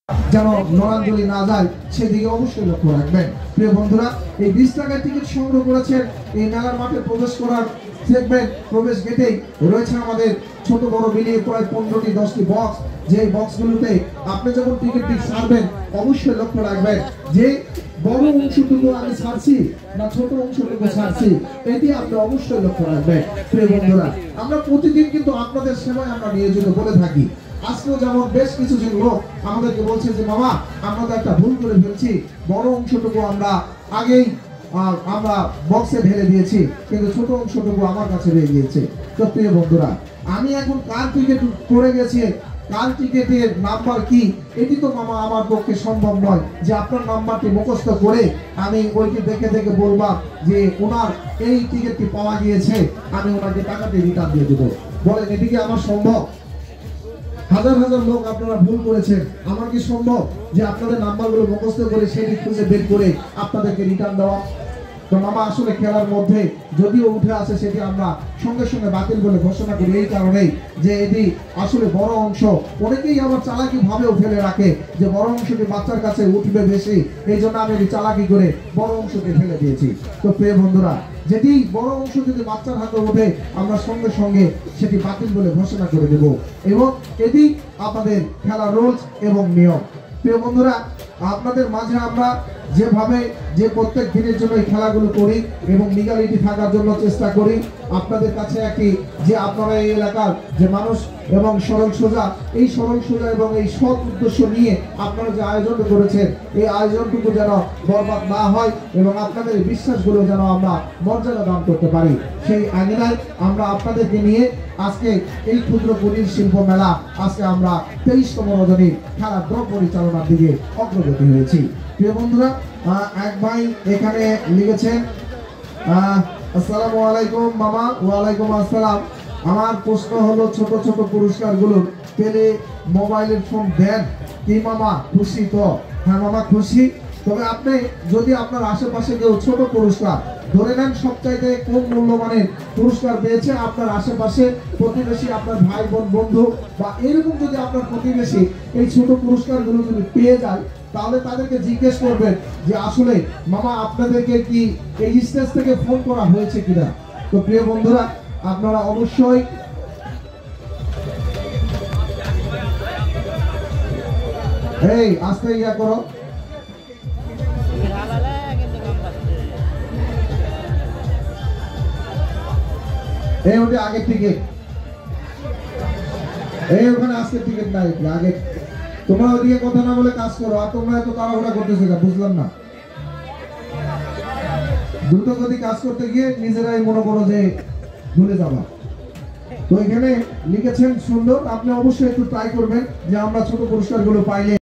যেন নড়াচড়ি না যায় সেদিকে অবশ্যই লক্ষ্য রাখবেন। প্রিয় বন্ধুরা, এই 20 টাকার টিকিট সংগ্রহ করেছেন। এই মেলার মাঠে প্রবেশ করার দেখবেন প্রবেশ গেটেই রয়েছে আমাদের ছোট বড় মিলিয়ে প্রায় 15টি 10টি বক্স। যে বক্সগুলোতে আপনি যখন টিকিটটি ছাড়বেন অবশ্যই লক্ষ্য রাখবেন যে বড় অংশটুকু আমি ছাড়ছি না ছোট অংশটুকু ছাড়ছি, এটি আপনি অবশ্যই লক্ষ্য রাখবেন। প্রিয় বন্ধুরা, আমরা প্রতিদিন কিন্তু আপনাদের সেবায় আমরা নিয়োজিত বলে থাকি। আজকেও যেমন বেশ কিছু লোক আমাদেরকে বলছে যে মামা আমরা তো একটা ভুল করে ফেলছি, বড় অংশটুকু আমরা আগেই আমরা বক্সে ঢেলে দিয়েছি, কিন্তু ছোট অংশটুকু আমার কাছে রয়ে গিয়েছে। তো প্রিয় বন্ধুরা, আমি এখন কার টিকিট পড়ে গেছে, কার টিকিটের নাম্বার কি, এটি তো মামা আমার পক্ষে সম্ভব নয় যে আপনার নাম্বারটি মুখস্থ করে আমি ওইটি দেখে দেখে বললাম যে ওনার এই টিকিটটি পাওয়া গিয়েছে, আমি ওনাকে টাকাটি রিটার্ন দিয়ে দেবো। বলেন এটি কি আমার সম্ভব? হাজার হাজার লোক আপনারা ভুল করেছেন, আমার কি সম্ভব যে আপনাদের নাম্বারগুলো মুখস্থ করে সেটি খুঁজে বের করে আপনাদেরকে রিটার্ন দেওয়া? তো মামা আসলে খেলার মধ্যে যদিও উঠে আসে সেটি আমরা সঙ্গে সঙ্গে বাতিল বলে ঘোষণা করি, এই কারণেই যে এটি আসলে বড় অংশ। অনেকেই আবার চালাকি ভাবেও ফেলে রাখে যে বড় অংশটি বাচ্চার কাছে উঠবে বেশি, এই জন্য আমি এটি চালাকি করে বড় অংশটি ফেলে দিয়েছি। তো প্রিয় বন্ধুরা, যেটি বড় অংশ যদি বাচ্চার হাতে ওঠে আমরা সঙ্গে সঙ্গে সেটি বাতিল বলে ঘোষণা করে দেব, এবং এটি আপনাদের খেলার রুলস এবং নিয়ম। প্রিয় বন্ধুরা, আপনাদের মাঝে আমরা যেভাবে যে প্রত্যেক দিনের জন্য এই খেলাগুলো করি এবং লিগালিটি থাকার জন্য চেষ্টা করি, আপনাদের কাছে একটি যে আপনারা এই এলাকার যে মানুষ এবং সরল সোজা, এই সরল সোজা এবং এই সৎ উদ্দেশ্য নিয়ে আপনারা যে আয়োজন করেছেন, এই আয়োজনটুকু যেন বরবাদ না হয় এবং আপনাদের বিশ্বাসগুলো যেন আমরা মর্যাদা দান করতে পারি, সেই আঙিনায় আমরা আপনাদেরকে নিয়ে আজকে এই ক্ষুদ্র কুটির শিল্প মেলা আজকে আমরা 23তম রজনীর খেলার ড্র পরিচালনার দিকে অগ্রগতি হয়েছি। প্রিয় বন্ধুরা, এক ভাই এখানে লিখেছেন, আসসালামু আলাইকুম মামা। ওয়ালাইকুম আসসালাম। আমার প্রশ্ন হলো ছোট ছোট পুরস্কারগুলো পেলে মোবাইলের ফোন দেন কি মামা? খুশি তো? হ্যাঁ মামা খুশি। তবে আপনি যদি আপনার আশেপাশে কেউ ছোট পুরস্কার ধরে নেন, সবচাইতে কোন মূল্যমানের পুরস্কার পেয়েছে আপনার আশেপাশে প্রতিবেশী, আপনার ভাই বোন বন্ধু বা এরকম যদি আপনার প্রতিবেশী এই ছোট পুরস্কারগুলো যদি পেয়ে যায়, তাহলে তাদেরকে জিজ্ঞেস করবেন যে আসলে মামা আপনাদেরকে কি এই স্টেজ থেকে ফোন করা হয়েছে কিনা। তো প্রিয় বন্ধুরা, আপনারা অবশ্যই এই আস্তে ইয়া করো, এই ওটা আগের টিকিট, এই ওখানে আজকের টিকিট নাই, আগে তোমরা ওদিকে কথা না বলে কাজ করো, আর তোমরা এত তাড়াহুড়া করতেছো না, বুঝলাম না। দ্রুত গতি কাজ করতে গিয়ে নিজেরাই মনে করো যে ভুলে যাবা। তো এখানে লিখেছেন সুন্দর, আপনি অবশ্যই একটু ট্রাই করবেন যে আমরা ছোট পুরস্কারগুলো পাইলে